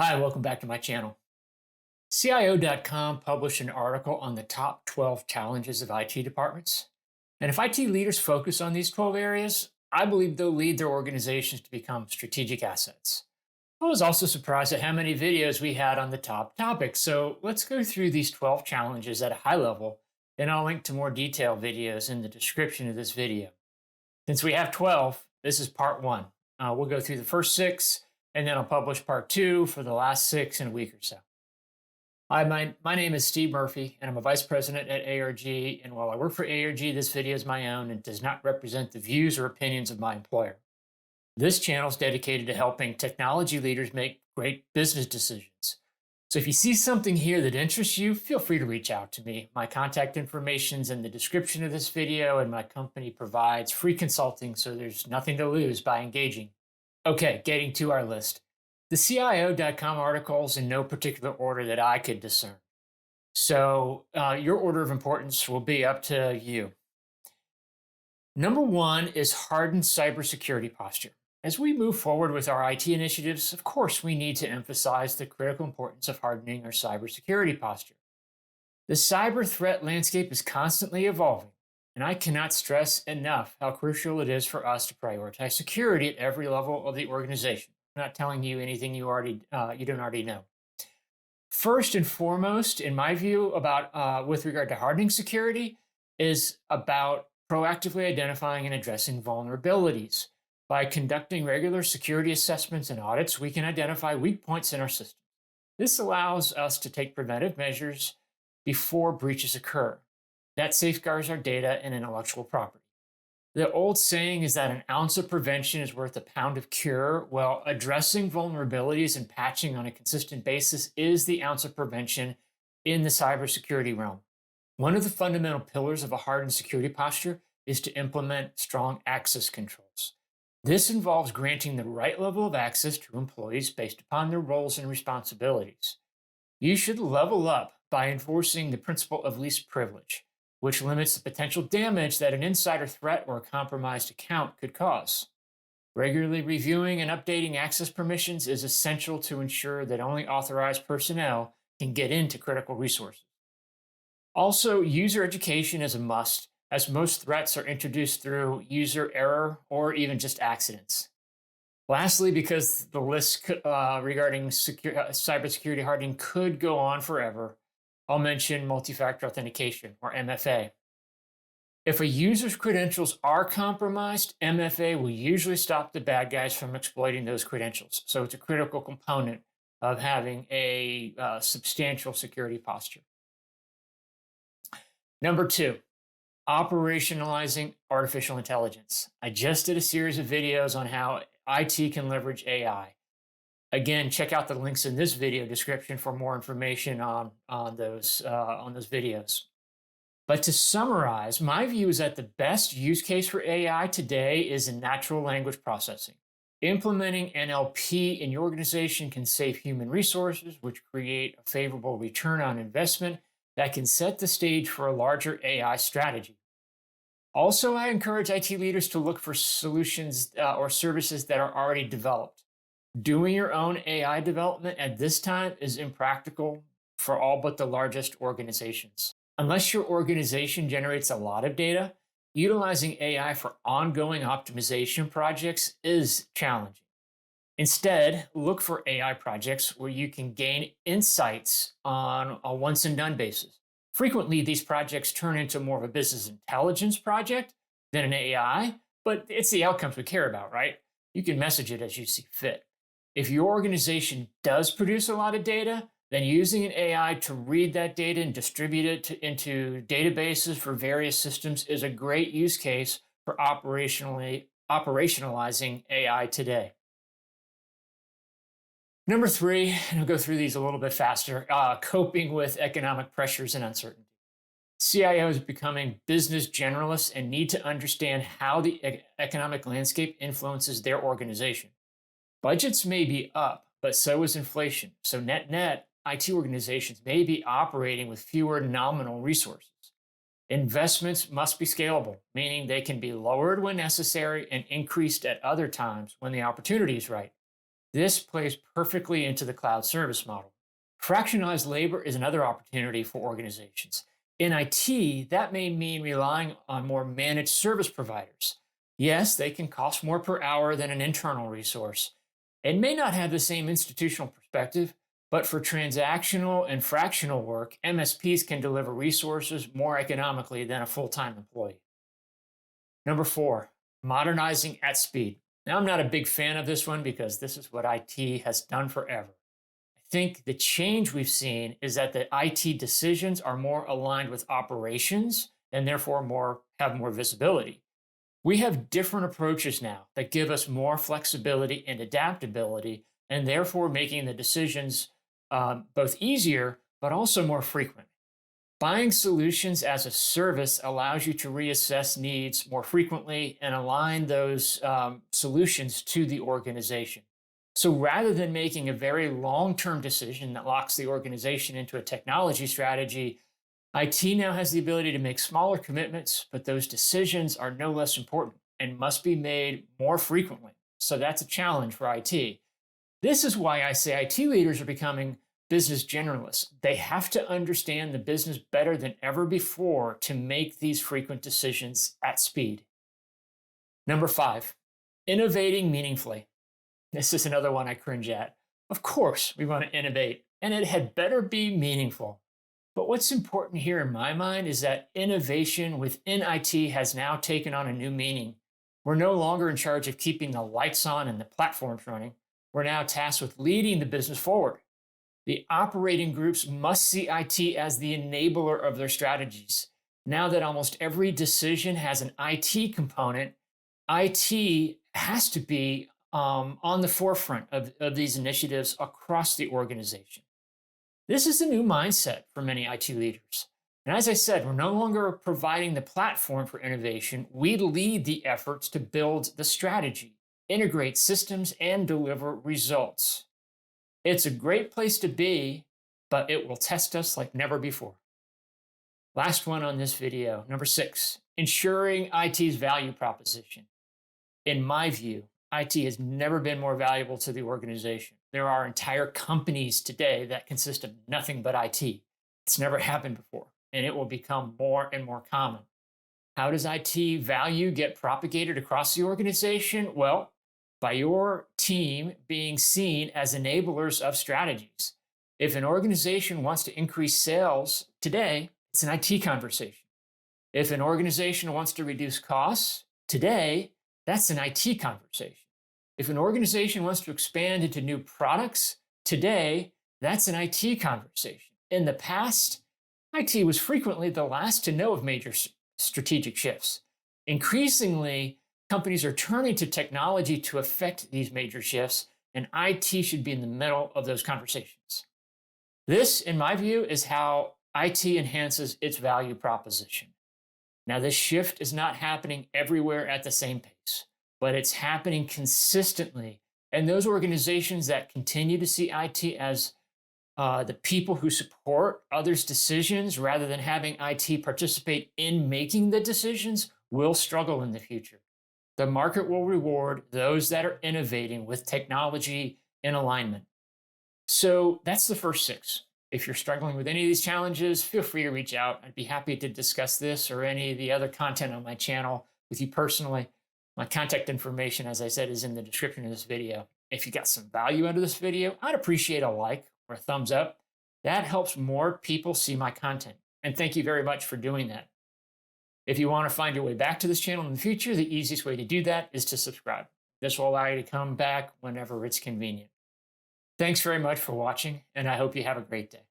Hi, welcome back to my channel. CIO.com published an article on the top 12 challenges of IT departments. And if IT leaders focus on these 12 areas, I believe they'll lead their organizations to become strategic assets. I was also surprised at how many videos we had on the top topics. So let's go through these 12 challenges at a high level, and I'll link to more detailed videos in the description of this video. Since we have 12, this is part one. We'll go through the first six, and then I'll publish part two for the last six in a week or so. Hi, my name is Steve Murphy, and I'm a vice president at ARG. And while I work for ARG, this video is my own and does not represent the views or opinions of my employer. This channel is dedicated to helping technology leaders make great business decisions. So if you see something here that interests you, feel free to reach out to me. My contact information is in the description of this video, and my company provides free consulting, so there's nothing to lose by engaging. Okay, getting to our list. The CIO.com articles in no particular order that I could discern. So your order of importance will be up to you. Number one is hardened cybersecurity posture. As we move forward with our IT initiatives, of course, we need to emphasize the critical importance of hardening our cybersecurity posture. The cyber threat landscape is constantly evolving, and I cannot stress enough how crucial it is for us to prioritize security at every level of the organization. I'm not telling you anything you don't already know. First and foremost, in my view, about with regard to hardening security, is about proactively identifying and addressing vulnerabilities. By conducting regular security assessments and audits, we can identify weak points in our system. This allows us to take preventive measures before breaches occur. That safeguards our data and intellectual property. The old saying is that an ounce of prevention is worth a pound of cure. Well, addressing vulnerabilities and patching on a consistent basis is the ounce of prevention in the cybersecurity realm. One of the fundamental pillars of a hardened security posture is to implement strong access controls. This involves granting the right level of access to employees based upon their roles and responsibilities. You should level up by enforcing the principle of least privilege, which limits the potential damage that an insider threat or a compromised account could cause. Regularly reviewing and updating access permissions is essential to ensure that only authorized personnel can get into critical resources. Also, user education is a must, as most threats are introduced through user error or even just accidents. Lastly, because the list regarding cybersecurity hardening could go on forever, I'll mention multi-factor authentication, or MFA. If a user's credentials are compromised, MFA will usually stop the bad guys from exploiting those credentials. So it's a critical component of having a substantial security posture. Number two, operationalizing artificial intelligence. I just did a series of videos on how IT can leverage AI. Again, check out the links in this video description for more information on those videos. But to summarize, my view is that the best use case for AI today is in natural language processing. Implementing NLP in your organization can save human resources, which create a favorable return on investment that can set the stage for a larger AI strategy. Also, I encourage IT leaders to look for solutions or services that are already developed. Doing your own AI development at this time is impractical for all but the largest organizations. Unless your organization generates a lot of data, utilizing AI for ongoing optimization projects is challenging. Instead, look for AI projects where you can gain insights on a once and done basis. Frequently, these projects turn into more of a business intelligence project than an AI, but it's the outcomes we care about, right? You can message it as you see fit. If your organization does produce a lot of data, then using an AI to read that data and distribute it into databases for various systems is a great use case for operationalizing AI today. Number three, and I'll go through these a little bit faster, coping with economic pressures and uncertainty. CIOs are becoming business generalists and need to understand how the economic landscape influences their organization. Budgets may be up, but so is inflation. So net, IT organizations may be operating with fewer nominal resources. Investments must be scalable, meaning they can be lowered when necessary and increased at other times when the opportunity is right. This plays perfectly into the cloud service model. Fractionalized labor is another opportunity for organizations. In IT, that may mean relying on more managed service providers. Yes, they can cost more per hour than an internal resource and may not have the same institutional perspective, but for transactional and fractional work, MSPs can deliver resources more economically than a full time employee. Number four, modernizing at speed. Now, I'm not a big fan of this one because this is what IT has done forever. I think the change we've seen is that the IT decisions are more aligned with operations and therefore have more visibility. We have different approaches now that give us more flexibility and adaptability, and therefore making the decisions both easier but also more frequent. Buying solutions as a service allows you to reassess needs more frequently and align those solutions to the organization. So rather than making a very long term decision that locks the organization into a technology strategy, IT now has the ability to make smaller commitments, but those decisions are no less important and must be made more frequently. So that's a challenge for IT. This is why I say IT leaders are becoming business generalists. They have to understand the business better than ever before to make these frequent decisions at speed. Number five, innovating meaningfully. This is another one I cringe at. Of course, we want to innovate, and it had better be meaningful. But what's important here in my mind is that innovation within IT has now taken on a new meaning. We're no longer in charge of keeping the lights on and the platforms running. We're now tasked with leading the business forward. The operating groups must see IT as the enabler of their strategies. Now that almost every decision has an IT component, IT has to be on the forefront of these initiatives across the organization. This is a new mindset for many IT leaders. And as I said, we're no longer providing the platform for innovation. We lead the efforts to build the strategy, integrate systems, and deliver results. It's a great place to be, but it will test us like never before. Last one on this video, number six, ensuring IT's value proposition. In my view, IT has never been more valuable to the organization. There are entire companies today that consist of nothing but IT. It's never happened before, and it will become more and more common. How does IT value get propagated across the organization? Well, by your team being seen as enablers of strategies. If an organization wants to increase sales today, it's an IT conversation. If an organization wants to reduce costs today, that's an IT conversation. If an organization wants to expand into new products today, that's an IT conversation. In the past, IT was frequently the last to know of major strategic shifts. Increasingly, companies are turning to technology to affect these major shifts, and IT should be in the middle of those conversations. This, in my view, is how IT enhances its value proposition. Now, this shift is not happening everywhere at the same pace, but it's happening consistently. And those organizations that continue to see IT as the people who support others' decisions rather than having IT participate in making the decisions will struggle in the future. The market will reward those that are innovating with technology in alignment. So that's the first six. If you're struggling with any of these challenges, feel free to reach out. I'd be happy to discuss this or any of the other content on my channel with you personally. My contact information, as I said, is in the description of this video. If you got some value out of this video, I'd appreciate a like or a thumbs up. That helps more people see my content. And thank you very much for doing that. If you want to find your way back to this channel in the future, the easiest way to do that is to subscribe. This will allow you to come back whenever it's convenient. Thanks very much for watching, and I hope you have a great day.